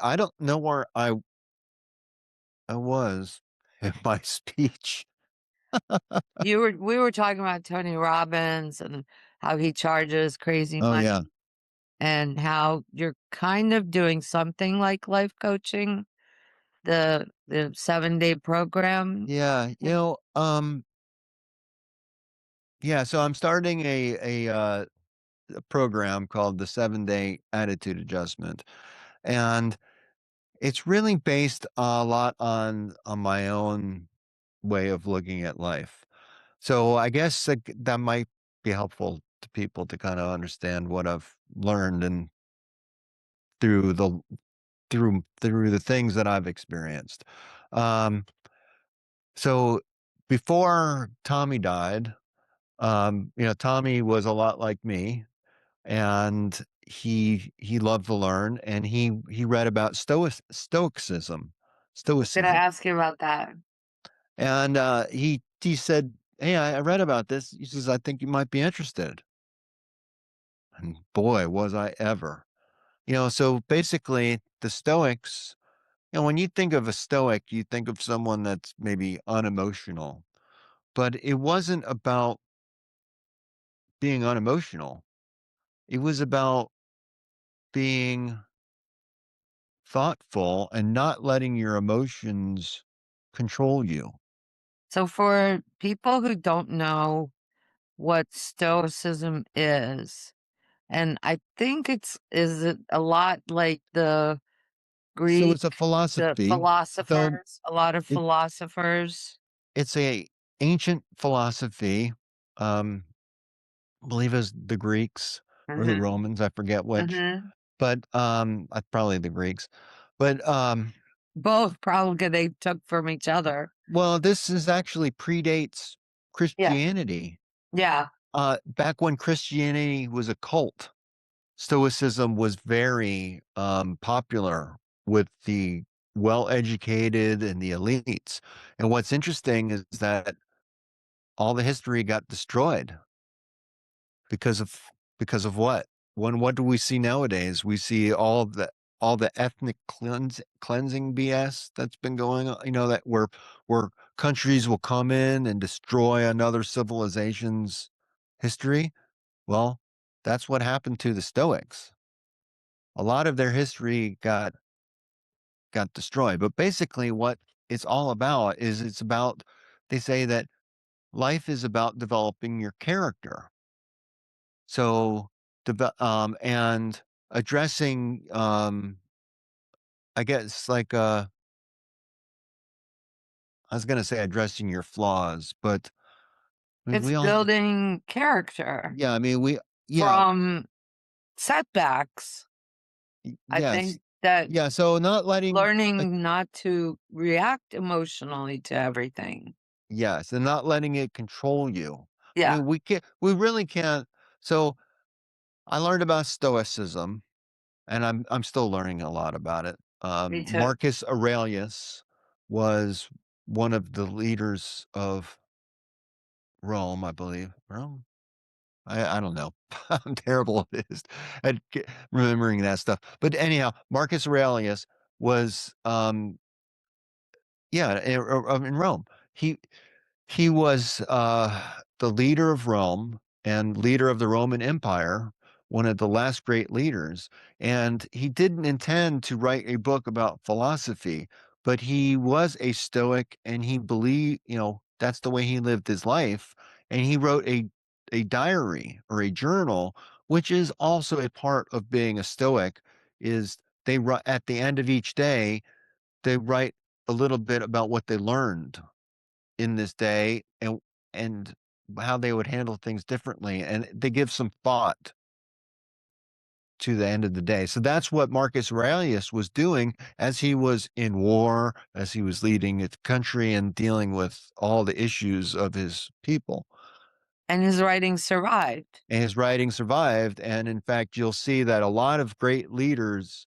I don't know where I was in my speech. We were talking about Tony Robbins and how he charges crazy Oh yeah. money and how you're kind of doing something like life coaching, the 7-day program. Yeah, yeah, so I'm starting a program called the 7-day attitude adjustment. And it's really based a lot on my own way of looking at life. So I guess that might be helpful to people to kind of understand what I've learned and through the through the things that I've experienced. Um, so before Tommy died, Tommy was a lot like me, and he loved to learn, and he read about Gonna stoicism, ask you about that. and he said, "Hey, I read about this." He says, "I think you might be interested." And boy, was I ever. So basically, the Stoics. When you think of a Stoic, you think of someone that's maybe unemotional, but it wasn't about being unemotional. It was about being thoughtful and not letting your emotions control you. So for people who don't know what stoicism is, and I think is it a lot like the So Greek, it's a the philosophy. So philosophers, a lot of it philosophers. it's a ancient philosophy. I believe it was the Greeks or the Mhm, Romans, I forget which, mhm. but probably the Greeks. But Both probably they took from each other. well, this is actually predates Yeah, Christianity. yeah. Back when Christianity was a cult, Stoicism was very popular with the well-educated and the elites. And what's interesting is that all the history got destroyed because of what? What do we see nowadays? We see all the ethnic cleansing BS that's been going on, that where countries will come in and destroy another civilization's history. Well, that's what happened to the Stoics. A lot of their history got destroyed. But basically what it's all about is they say that life is about developing your character. So, and addressing, I guess, like, I was going to say addressing your flaws, but It's we all, building character yeah, I mean, yeah, from setbacks. I yes, think that yeah. So not letting, learning not to react emotionally to everything. yes, and not letting it control you. I Yeah, mean, we really can't. So I learned about Stoicism, and I'm still learning a lot about it. me too. Marcus Aurelius was one of the leaders of Rome, I believe. Rome? I don't know. I'm terrible at this, remembering that stuff. But anyhow, Marcus Aurelius was, yeah, in Rome. He he was the leader of Rome and leader of the Roman Empire, one of the last great leaders. And he didn't intend to write a book about philosophy, but he was a Stoic and he believed, that's the way he lived his life. And he wrote a diary or a journal, which is also a part of being a Stoic, is they write at the end of each day, they write a little bit about what they learned in this day and how they would handle things differently, and they give some thought to the end of the day. So that's what Marcus Aurelius was doing as he was in war, as he was leading his country and dealing with all the issues of his people. And his writing survived. And his writing survived, and in fact you'll see that a lot of great leaders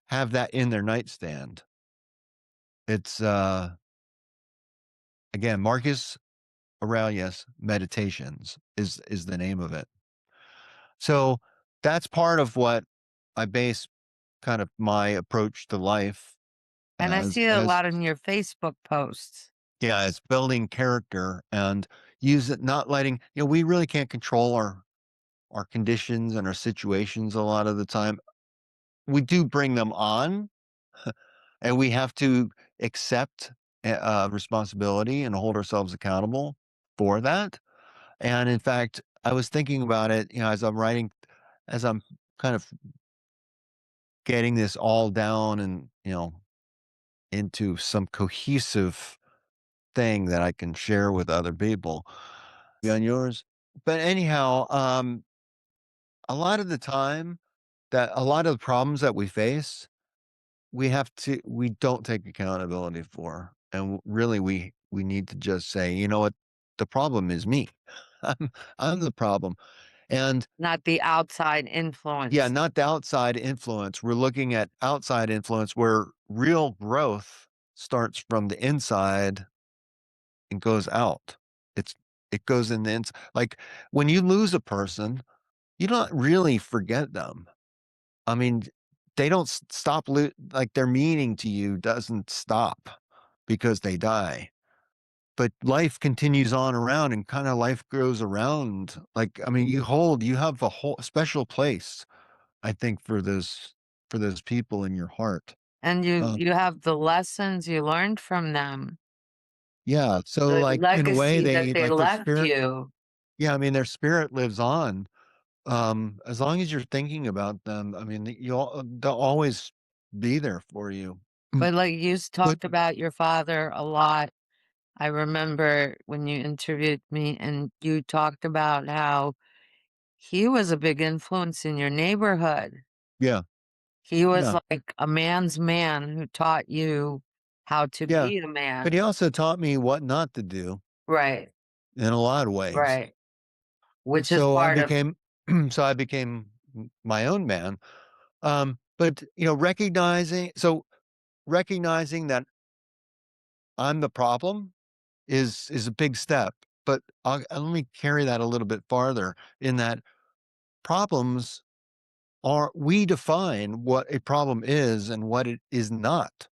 have that in their nightstand. It's again, Marcus Aurelius Meditations is the name of it. So that's part of what I base. kind of my approach to life And I see it a as lot in your Facebook posts. yeah, as building character and use it not letting we really can't control our conditions and our situations a lot of the time. We do bring them on, and we have to accept responsibility and hold ourselves accountable for that. And in fact, I was thinking about it, as I'm kind of getting this all down and, into some cohesive thing that I can share with other people. On yours. But anyhow, a lot of the time that a lot of the problems that we face, we don't take accountability for. And really we need to just say, you know what, the problem is me. I'm I'm the problem. And Not the outside yeah, influence. not the outside influence. We're looking at outside influence where real growth starts from the inside and goes out. It's it goes in the like when you lose a person, you don't really forget them. I mean, they don't stop like their meaning to you doesn't stop because they die. But life continues on around and kind of life goes around. Like, I mean, you have a whole special place, I think, for those people in your heart. And you Uh, you have the lessons you learned from them, yeah. So the like in a way, legacy that they they like their left spirit. you. Yeah, I mean, their spirit lives on. As long as you're thinking about them, I mean, they'll always be there for you. Mm. But, like, But talked about your father a lot. I remember when you interviewed me and you talked about how he was a big influence in your neighborhood. yeah, He was yeah, like a man's man who taught you how to yeah. be a But he man. also taught me what not to do Right, in a lot of ways. right, which is So I part of became, so I became my own man. But recognizing that I'm the problem is a big step. But let me carry that a little bit farther in that problems are we define what a problem is and what it is not.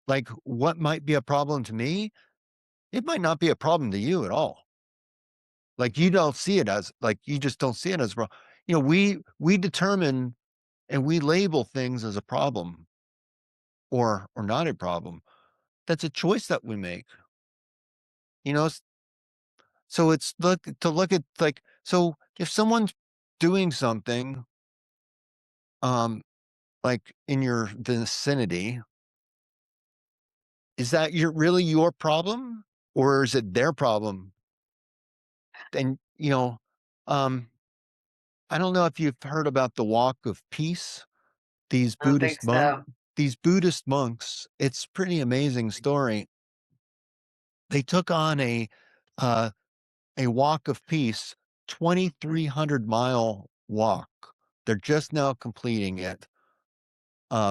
Like what might be a problem to me, it might not be a problem to you at all. Like you don't see it as like you just don't see it as wrong. We determine and we label things as a problem or not a problem. That's a choice that we make. You know, so it's look at like so if someone's doing something um like in your vicinity, is that really your problem or is it their problem? And um I don't know if you've heard about the walk of peace. These I don't think Buddhist monk so. these Buddhist monks, it's pretty amazing story. They took on uh, a walk of peace, 2,300-mile walk. They're just now completing it.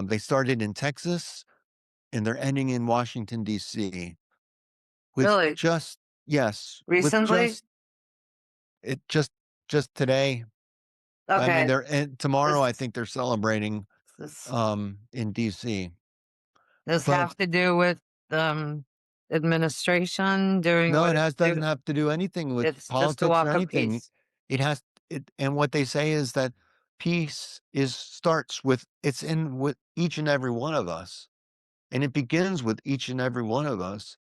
They started in Texas and they're ending in Washington, D.C. with Really? just, yes, with Recently? it just today. I mean, Okay. and tomorrow I This think they're celebrating this in DC. this But have to do with, um, administration doing no, what it it's doesn't do have to do anything with it's just a politics or walk of anything. peace. It has it and what they say is that peace is starts with it's in with each and every one of us. And it begins with each and every one of us,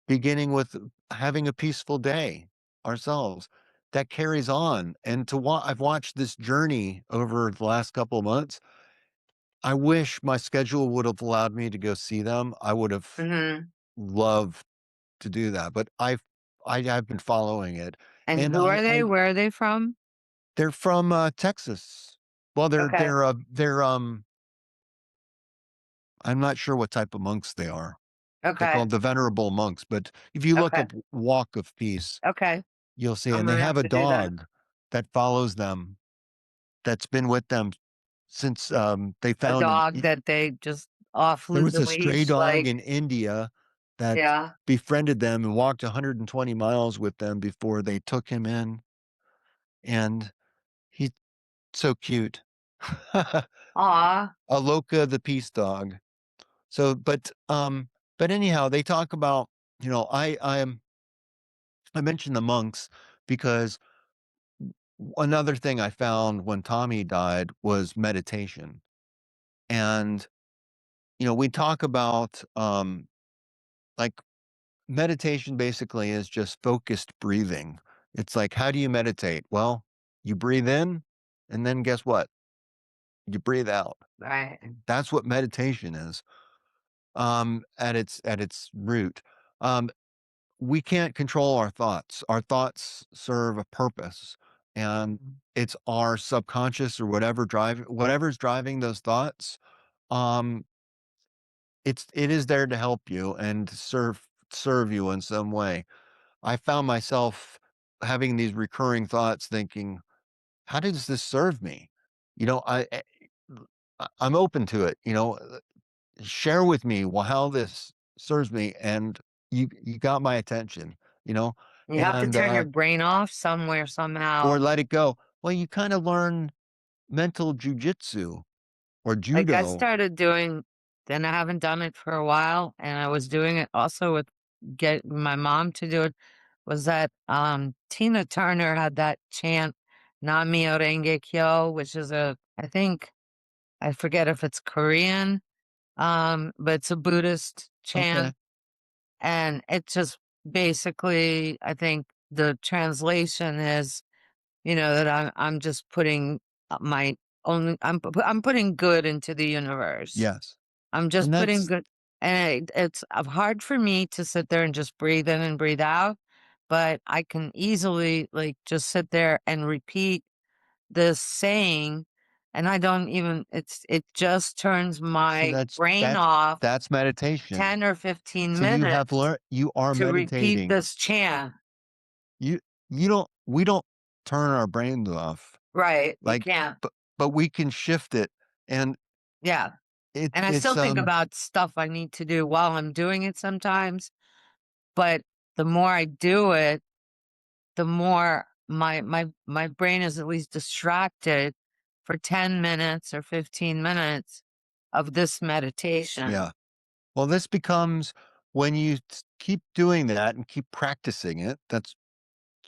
beginning with having a peaceful day ourselves. That carries on. And I've watched this journey over the last couple of months. I wish my schedule would have allowed me to go see them. I would have Mhm. loved to do that, but I've been following it, And and who are they? Where are they from? they're from Texas. Well, Okay, I'm not sure what type of monks they are. They're okay, called the venerable monks, but if you look okay, up Walk of Peace, okay. you'll see, I'm and they gonna have have a to do that. dog that follows them that's been with them since they A found dog that they just off there was the a stray leash, dog like in India that yeah. befriended them and walked 120 miles with them before they took him in, and he's so cute. Aw, Aloka the peace dog. So, but anyhow, they talk about, I mentioned the monks because another thing I found when Tommy died was meditation. And, we talk about, like meditation basically is just focused breathing. It's like, how do you meditate? Well, you breathe in and then guess what? You breathe out. right. That's what meditation is. At its root. Um, we can't control our thoughts. Our thoughts serve a purpose, and it's our subconscious or whatever's driving those thoughts. Um, it is there to help you and serve you in some way. I found myself having these recurring thoughts, thinking, "How does this serve me?" You know, I'm open to it. Share with me how this serves me, and you got my attention. You know, You have to and turn your brain off somewhere, somehow. or let it go. Well, you kind of learn mental jujitsu or Like, I judo. started doing then I haven't done it for a while, and I was doing it also with get my mom to do it, was that, Tina Turner had that chant, Nam-myoho Renge Kyo, which is I think I forget if it's Korean, but it's a Buddhist Okay, chant, and it just basically I think the translation is, that I'm just putting, my only I'm putting good into the universe. yes, I'm just and putting that's good, and it's hard for me to sit there and just breathe in and breathe out, but I can easily, like, just sit there and repeat this saying, and I don't even it just turns see my that's brain that's off that's meditation. 10 or 15 So minutes you are to repeat meditating. this chant. You you don't we don't turn our brains off. Right, you Like, can't. but we can shift it, and Yeah, it and I it's still think about stuff I need to do while I'm doing it sometimes, but the more I do it, the more my brain is at least distracted for 10 minutes or 15 minutes of this meditation. yeah. Well, this becomes when you keep doing that and keep practicing it. That's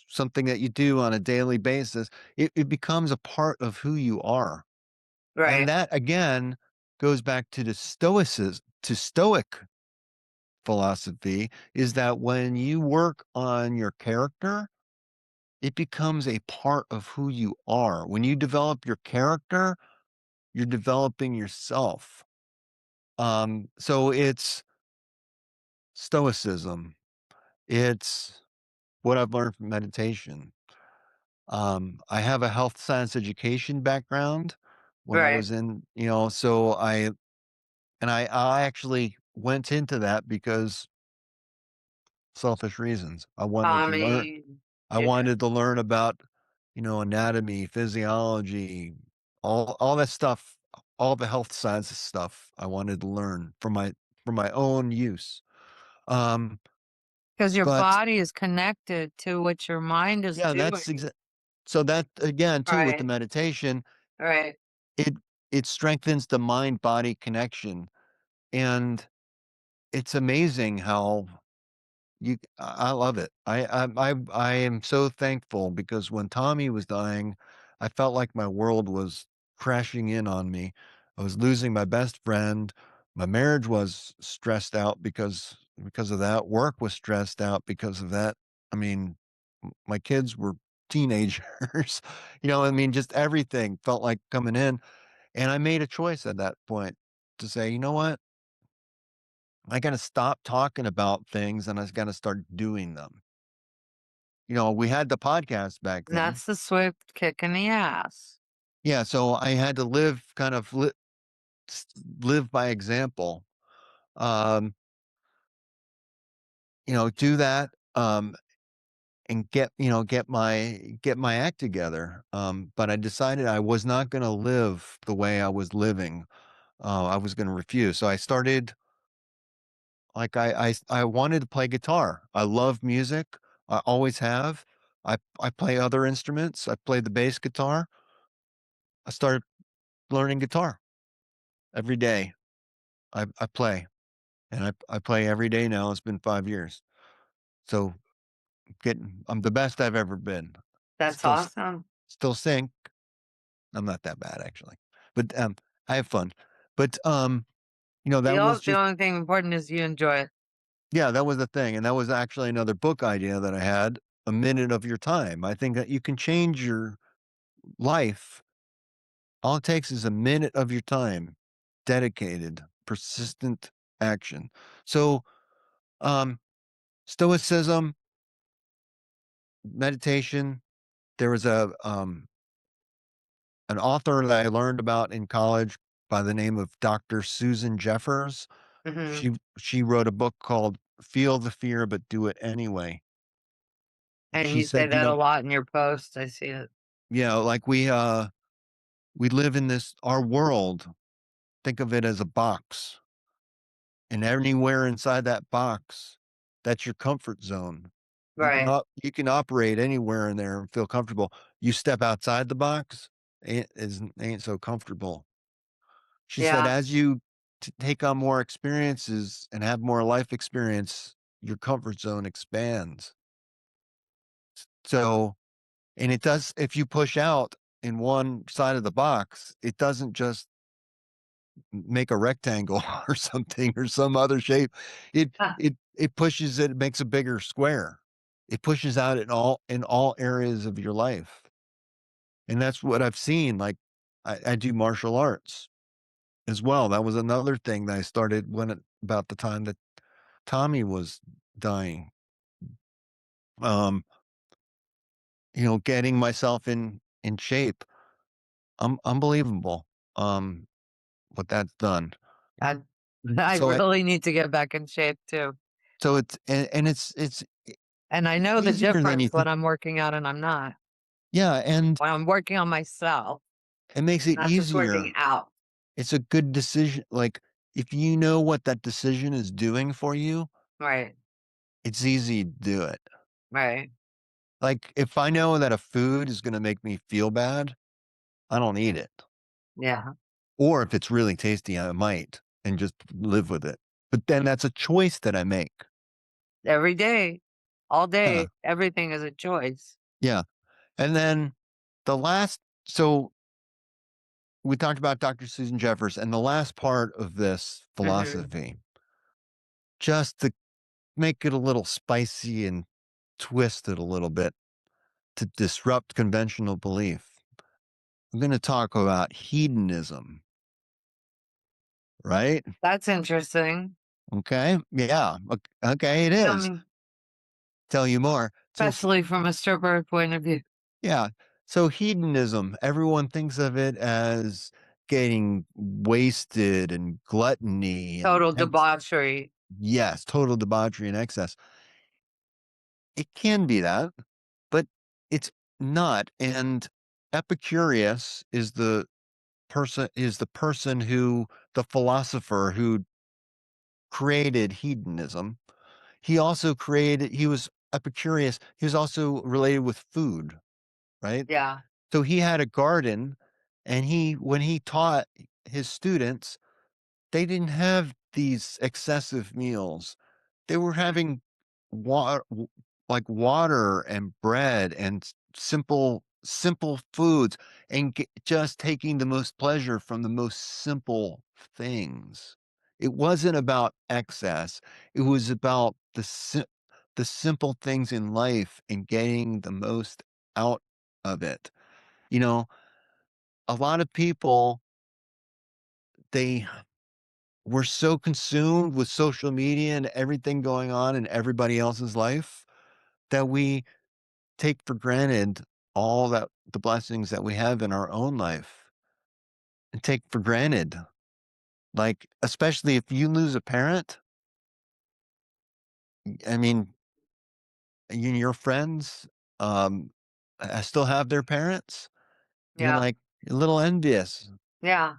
something that you do on a daily basis. It becomes a part of who you are. And Right. that again goes back to the stoic philosophy, is that when you work on your character, it becomes a part of who you are. When you develop your character, you're developing yourself. So it's stoicism. It's what I've learned from meditation. I have a health science education background when I Right. was so I actually went into that because selfish reasons. Tommy. I Yeah. wanted to learn about, anatomy, physiology, all that stuff, all the health sciences stuff I wanted to learn for my own use. Um, Because your but body is connected to what your mind is yeah, doing. so that again too with the Right. meditation, Right. it it strengthens the mind body connection, and it's amazing how I love it. I am so thankful because when Tommy was dying, I felt like my world was crashing in on me. I was losing my best friend. My marriage was stressed out because of that. Work was stressed out because of that. I mean, my kids were teenagers. I mean, just everything felt like coming in. And I made a choice at that point to say, you know what? I got to stop talking about things and I got to start doing them. We had the podcast back And then. that's the swift kick in the ass. Yeah, so I had to s live by example. Um, do that, and get my act together. But I decided I was not gonna live the way I was living. I was gonna refuse. So I started like, I wanted to play guitar. I love music. I always have. I play other instruments. I play the bass guitar. I started learning guitar. every day. I play, and I play every day now. It's been 5 years. So I'm the best I've ever been. That's Still awesome. still sink. I'm not that bad actually, but I have fun. But that was The just only thing important is you enjoy it. yeah, that was the thing, and that was actually another book idea that I had. A minute of your time. I think that you can change your life. All it takes is a minute of your time, dedicated, persistent action. So, um, stoicism, meditation. There was a an author that I learned about in college by the name of Dr. Susan Jeffers. Hmm. She wrote a book called Feel the Fear but Do It Anyway. And She you say said, that a lot in your posts. I see it. like we live in this our world. Think of it as a box, and anywhere inside that box, that's your comfort zone. Right. You can operate anywhere in there and feel comfortable. You step outside the box, ain't so comfortable. She said, Yeah. as you take on more experiences and have more life experience, your comfort zone expands. So, and it does, if you push out in one side of the box, it doesn't just make a rectangle or something or some other shape. Ah, It pushes it makes a bigger square. It pushes out in all areas of your life. And that's what I've seen. Like I do martial arts as well. That was another thing that I started about the time that Tommy was dying. Um, getting myself in shape. Unbelievable. What that's done. I, I So really need to get back in shape too. it's and And I it's know the easier than you difference think. when I'm working out and I'm not. Yeah, and When I'm working on myself, it makes it not just working easier. out. It's a good decision. Like if you know what that decision is doing for you, Right. it's easy to do it. Right. Like if I know that a food is going to make me feel bad, I don't eat it. Yeah. Or if it's really tasty, I might and just live with it. But then that's a choice that I make. Every day, all Yeah. day, everything is a choice. Yeah. And then so we talked about Dr. Susan Jeffers, and the last part of this Hmm. philosophy, just to make it a little spicy and twist it a little bit to disrupt conventional belief. I'm going to talk about hedonism, right? That's interesting. Okay. Yeah. Okay. It Tell is. me, Tell you more. So, especially from a stripper point of view, yeah. So, hedonism, everyone thinks of it as getting wasted and gluttony total debauchery. yes, total debauchery and excess. It can be that, but it's not. And Epicurus is the person the philosopher who created hedonism. He was Epicurus. He was also related with food, right? Yeah. So he had a garden, and when he taught his students, they didn't have these excessive meals. They were having water, like water and bread and simple foods, and just taking the most pleasure from the most simple things. It wasn't about excess. It was about the simple things in life and getting the most out of it. You know, a lot of people, they were so consumed with social media and everything going on in everybody else's life that we take for granted all that the blessings that we have in our own life and take for granted. Like, especially if you lose a parent, I mean, you and your friends um still have their parents, you're Yeah. like a little envious. Yeah.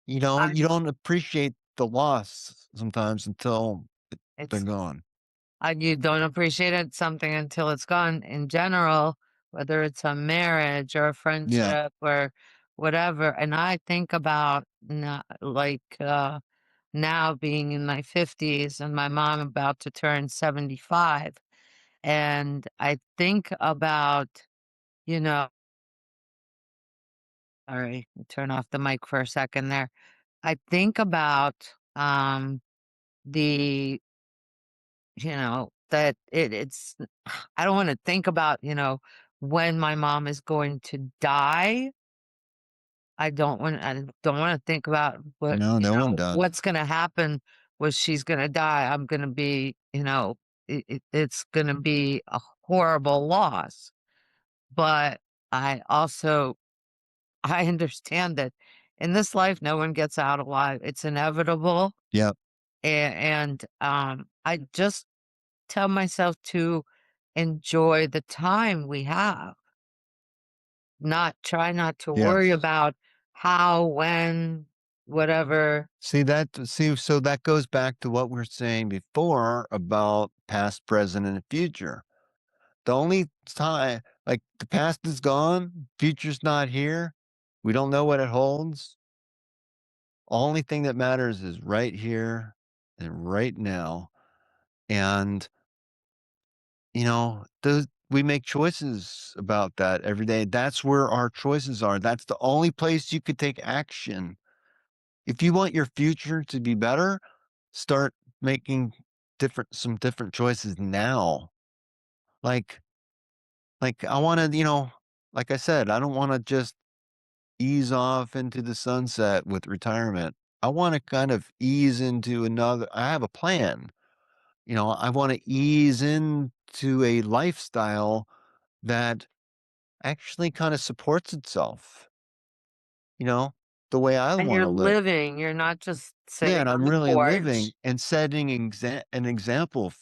I, You don't appreciate the loss sometimes until they're it's, gone. you don't appreciate it, something until it's gone in general, whether it's a marriage or a Yeah. friendship or whatever. And I think about now being in my 50s and my mom about to turn 75. And I think about, you know, sorry, turn off the mic for a second there. I think about the that it's I don't want to think about, when my mom is going to die. I don't want to think about No, no one does. what's going to happen when she's going to die. I'm going to be, it's going to be a horrible loss. But I also I understand that in this life no one gets out alive. It's inevitable. Yep. And I just tell myself to enjoy the time we have, not to worry Yes. about how, when, whatever. So that goes back to what we are saying before about past, present, and future. The only time, like the past is gone, future's not here. We don't know what it holds. Only thing that matters is right here and right now. And, those we make choices about that every day. That's where our choices are. That's the only place you could take action. If you want your future to be better, start making some different choices now. Like like I want to, like I said, I don't want to just ease off into the sunset with retirement. I want to kind of ease into another. I have a plan. I want to ease into a lifestyle that actually kind of supports itself, you know, the way I And want you're to live. living, you're not just Yeah, sitting and on I'm the really living porch. and setting an example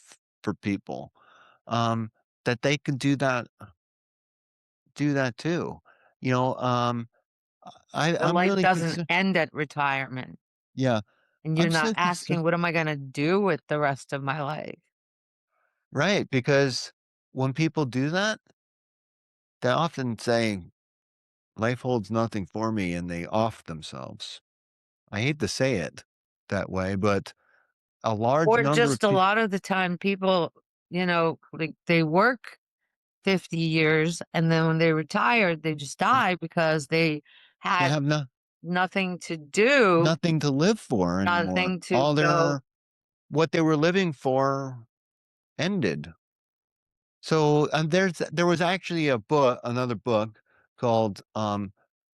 for people, um, that they can do that too. You know, um, Your I'm life really doesn't concerned. end at retirement, Yeah, and you're I'm not so concerned. asking, "What am I gonna do with the rest of my life?" Right, because when people do that, they often say, "Life holds nothing for me," and they off themselves. I hate to say it that way, but a large Or number of just a people lot of the time people, like, they work 50 years, and then when they retire, they just die because they they had have nothing to do, nothing to live for anymore. nothing to go. What they were living for ended. So, and there was actually another book called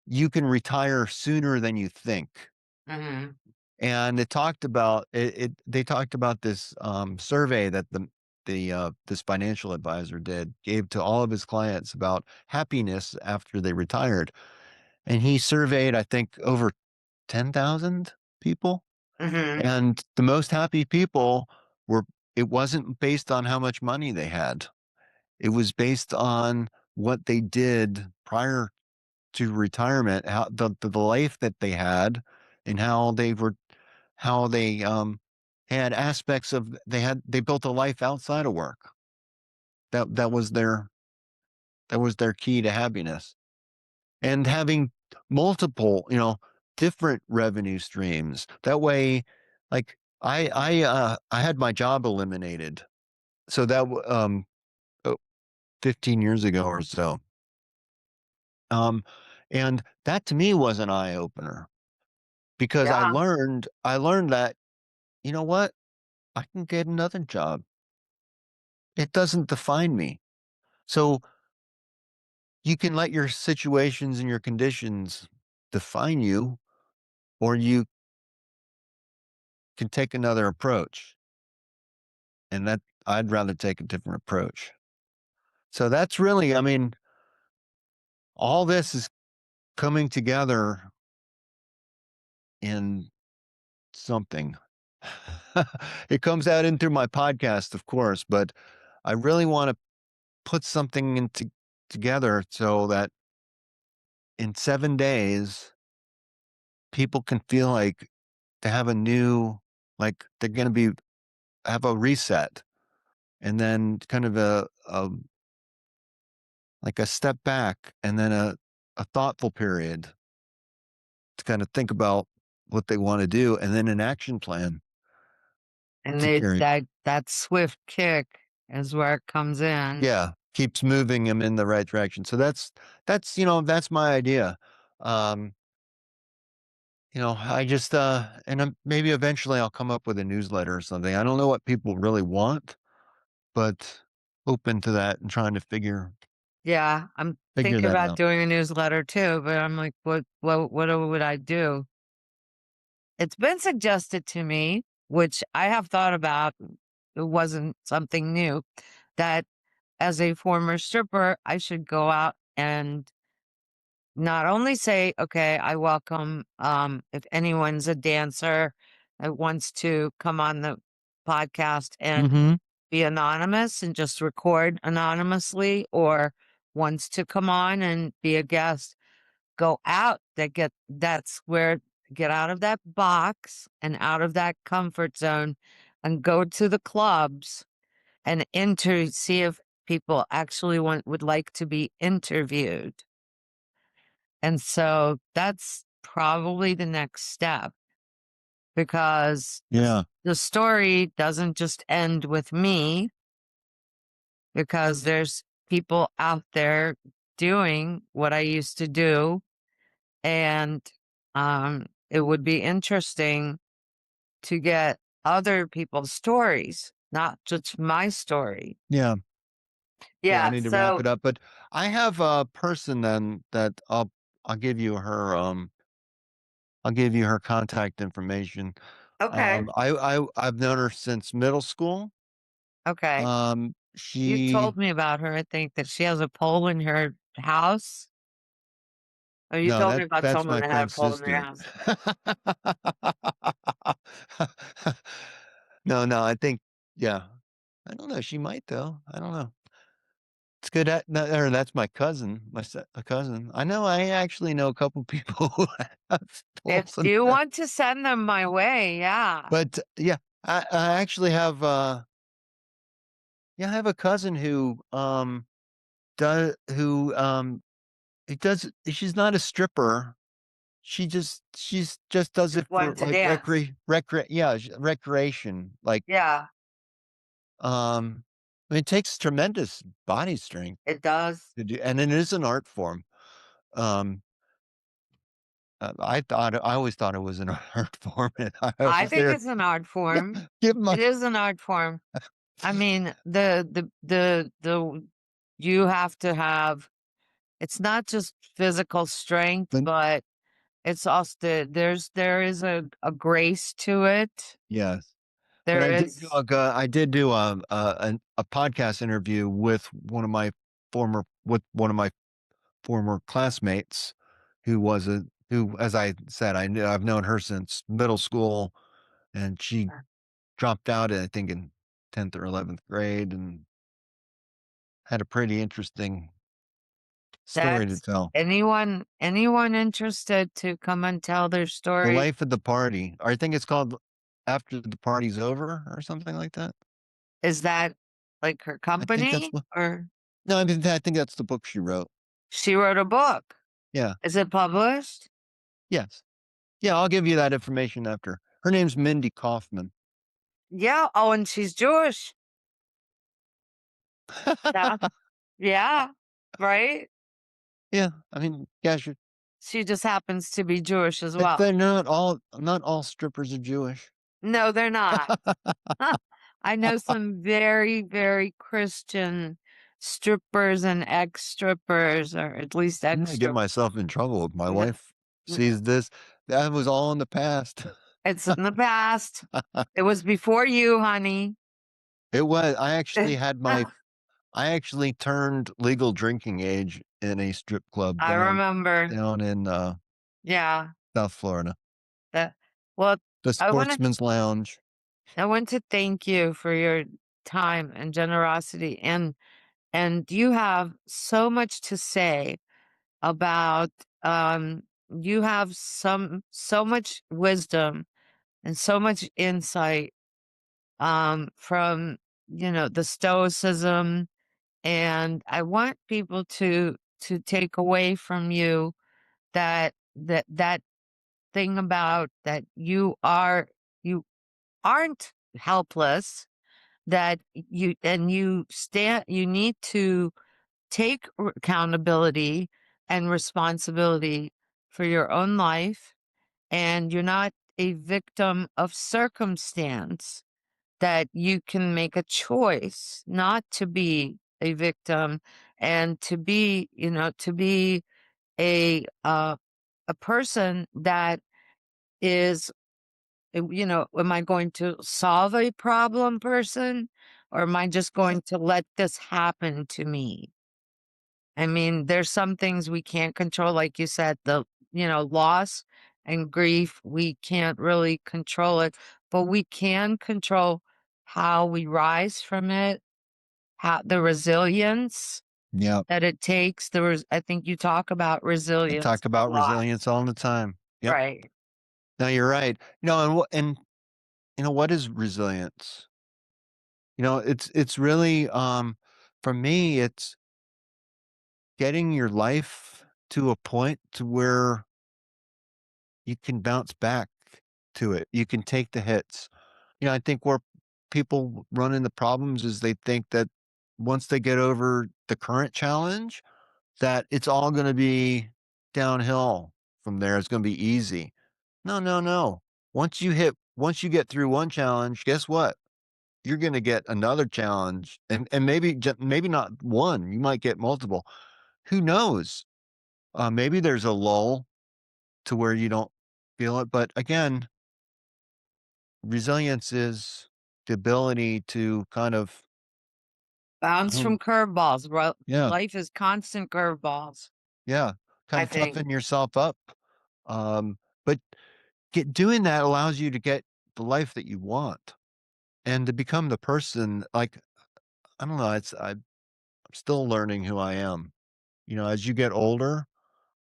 "You Can Retire Sooner Than You Think," Mhm, and it talked about it. They talked about this survey that this financial advisor gave to all of his clients about happiness after they retired, and he surveyed, I think, over 10,000 people, mhm. and the most happy people were. It wasn't based on how much money they had. It was based on what they did prior to retirement, how the life that they had, and how they had aspects of they built a life outside of work. That was their key to happiness. And having multiple, different revenue streams. That way, like I had my job eliminated. So oh, 15 years ago or so. Um, and that to me was an eye opener because I Yeah. learned I learned that, you know what? I can get another job. It doesn't define me. So you can let your situations and your conditions define you, or you can take another approach. And that I'd rather take a different approach. So that's really, I mean, all this is coming together in something. It comes out into my podcast, of course, but I really want to put something together so that in 7 days, people can feel like they have like they're going to have a reset, and then kind of like a step back, and then a thoughtful period, to kind of think about what they want to do and then an action plan And to they carry. that swift kick is where it comes in. Yeah, keeps moving them in the right direction. So that's that's my idea. Um, I just and maybe eventually I'll come up with a newsletter or something. I don't know what people really want, but open to that and trying to Yeah, I'm figure thinking that about out. doing a newsletter too, but I'm like, what would I do? It's been suggested to me, which I have thought about. It wasn't something new, that as a former stripper, I should go out and not only say, okay, I welcome if anyone's a dancer that wants to come on the podcast and Hmm. be anonymous and just record anonymously, or wants to come on and be a guest, go out, that's where, get out of that box and out of that comfort zone and go to the clubs and see if people actually would like to be interviewed. And so that's probably the next step, because Yeah, the story doesn't just end with me, because there's people out there doing what I used to do. And it would be interesting to get other people's stories, not just my story. yeah, yeah. I Yeah. need to wrap So, it up, but I have a person then that I'll give you her contact information. okay. I've known her since middle school. Okay. You She told me about her. I think that she has a pole in her house. Oh, you No, told me about that's someone my that had a friend's pole in their sister. house. No, no, I think, yeah. I don't know. She might though. I don't know. It's good at no, or that's my cousin, a cousin. I know. I actually know a couple people who have If tools in you there. want to send them my way, yeah. But yeah, I actually have yeah, I have a cousin she's not a stripper. She's just does Just it for wanted to like dance. recreation. Like Yeah, it takes tremendous body strength it does. to do, and it is an art form. Um, I always thought it was an art form, and I I was think there it's an art form. give my It is an art form. I mean, you have to have, it's not just physical strength, but but it's also there is a grace to it. yes. But There is. I did do a podcast interview with one of my former classmates who, as I said, I've known her since middle school, and she dropped out, I think, in 10th or 11th grade, and had a pretty interesting story to That's tell. anyone interested to come and tell their The story. life of the party, or I think it's called After the Party's Over, or something like that. Is that like her I think that's company, what. or No, I think that's the book she wrote. she wrote a book? Yeah. Is it published? Yes. Yeah. I'll give you that information after. Her name's Mindy Kaufman. Yeah. Oh, and she's Jewish. Yeah. Yeah. Right? Yeah. I mean, yeah, sure. She just happens to be Jewish as But well. they're not all strippers are Jewish. No, they're not. Huh. I know some very, very Christian strippers and ex-strippers, or at least I'm gonna get ex-strippers. myself in trouble if my wife sees this. That was all in the past. It's in the past. It was before you, honey. It was. I actually turned legal drinking age in a strip club I remember. down in Yeah. South Florida. That, well, The I want to Sportsman's Lounge. I want to thank you for your time and generosity, and you have so much to say about you have so much wisdom and so much insight from the stoicism, and I want people to take away from you that thing about that you aren't helpless, that you need to take accountability and responsibility for your own life, and you're not a victim of circumstance, that you can make a choice not to be a victim and to be, to be a person that is, am I going to solve a problem person, or am I just going to let this happen to me? I mean, there's some things we can't control, like you said, loss and grief, we can't really control it, but we can control how we rise from it, how the resilience Yep. that it takes. I think you talk about I resilience talk a about lot. resilience all the time. Yep. Right. No, you're right. And what is resilience? It's really, for me, it's getting your life to a point to where you can bounce back to it. You can take the hits. I think where people run into problems is they think that once they get over the current challenge, that it's all gonna be downhill from there. It's gonna be easy. No, no, no. Once you get through one challenge, guess what? You're gonna get another challenge, and maybe not one, you might get multiple. Who knows? Maybe there's a lull to where you don't feel it, but again, resilience is the ability to kind of, Bounce um from curveballs. yeah, Life is constant curveballs, yeah, kind I of think. toughen yourself up. But doing that allows you to get the life that you want and to become the person, like, I don't know, I'm still learning who I am. As you get older,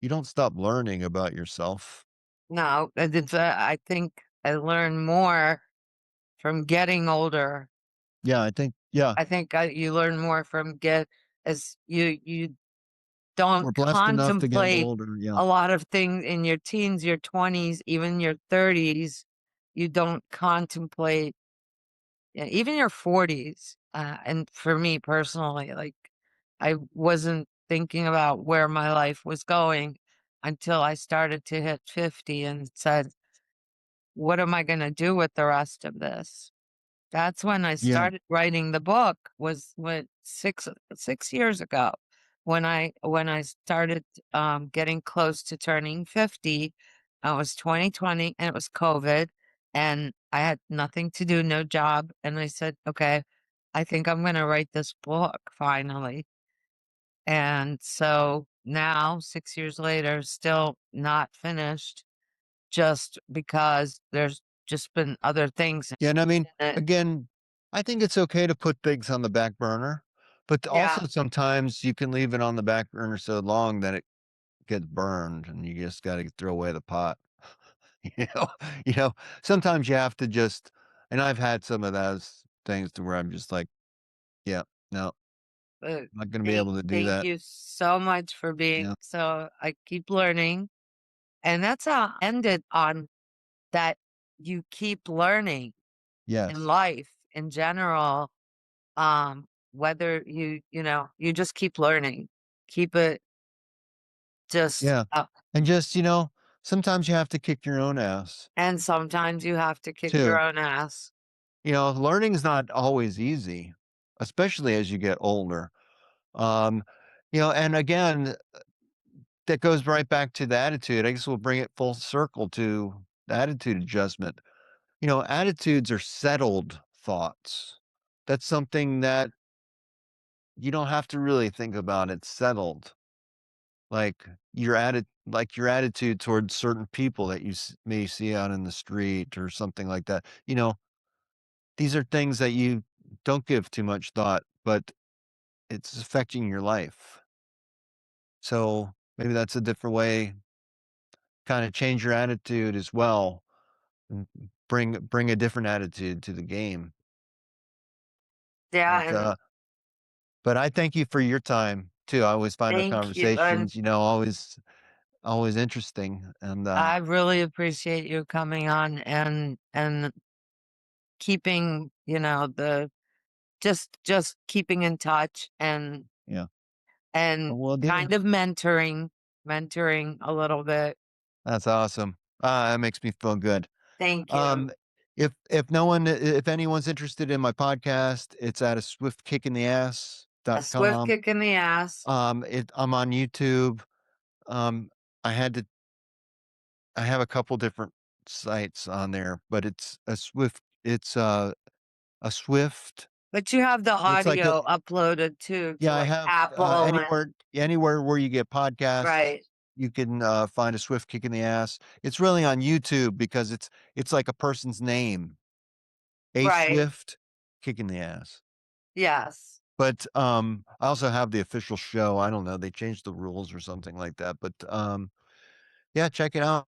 you don't stop learning about yourself. No, I think I learn more from getting older. Yeah, I think, yeah, I think you learn more from get as you don't we're blessed enough to get contemplate older. Yeah. a lot of things in your teens, your 20s, even your 30s. You don't contemplate, yeah, even your 40s. And for me personally, like, I wasn't thinking about where my life was going until I started to hit 50 and said, what am I going to do with the rest of this? That's when I Yeah. started writing the book, was when 6 years ago, when I started, getting close to turning 50. It was 2020, and it was COVID, and I had nothing to do, no job, and I said, "Okay, I think I'm gonna write this book finally." And so now, 6 years later, still not finished, just because there's just been other things Yeah, and I mean, in it. again, I think it's okay to put things on the back burner, but Yeah. also sometimes you can leave it on the back burner so long that it gets burned and you just gotta throw away the pot. You know? You know, sometimes you have to just, and I've had some of those things to where I'm just like, "Yeah, no, But I'm not gonna be thank able to do thank that." you so much for being, Yeah. so I keep learning, and that's how I ended on that. You keep learning in Yes. life in general, whether you just keep learning. Keep it just Yeah. And just, sometimes you have to kick your own ass and sometimes you have to kick your too. own ass. Learning's not always easy, especially as you get older. Um, and again, that goes right back to the attitude. I guess we'll bring it full circle to the attitude adjustment. Attitudes are settled thoughts. That's something that you don't have to really think about. It's settled. Like your attitude towards certain people that you may see out in the street or something like that. These are things that you don't give too much thought, but it's affecting your life. So maybe that's a different way, kind of change your attitude as well, and bring a different attitude to the game. Yeah, But and but I thank you for your time too. I always find our thank you, and conversations, always always interesting. And I really appreciate you coming on and keeping, the just keeping in touch yeah, and well, do. kind of mentoring a little bit. That's awesome. That makes me feel good. Thank you. Um, if no one, if anyone's interested in my podcast, it's at a A swift swiftkickinass.com. kick in the ass. I'm on YouTube. Um, I had to, I have a couple different sites on there, but it's a Swift. But you have the It's like a, audio uploaded too to yeah, I like have Apple and anywhere where you get podcasts, right, you can find a Swift kick in the ass. It's really on YouTube because it's like a person's name, a right. Swift kick in the ass. Yes. But I also have the official show. I don't know, they changed the rules or something like that. But yeah, check it out.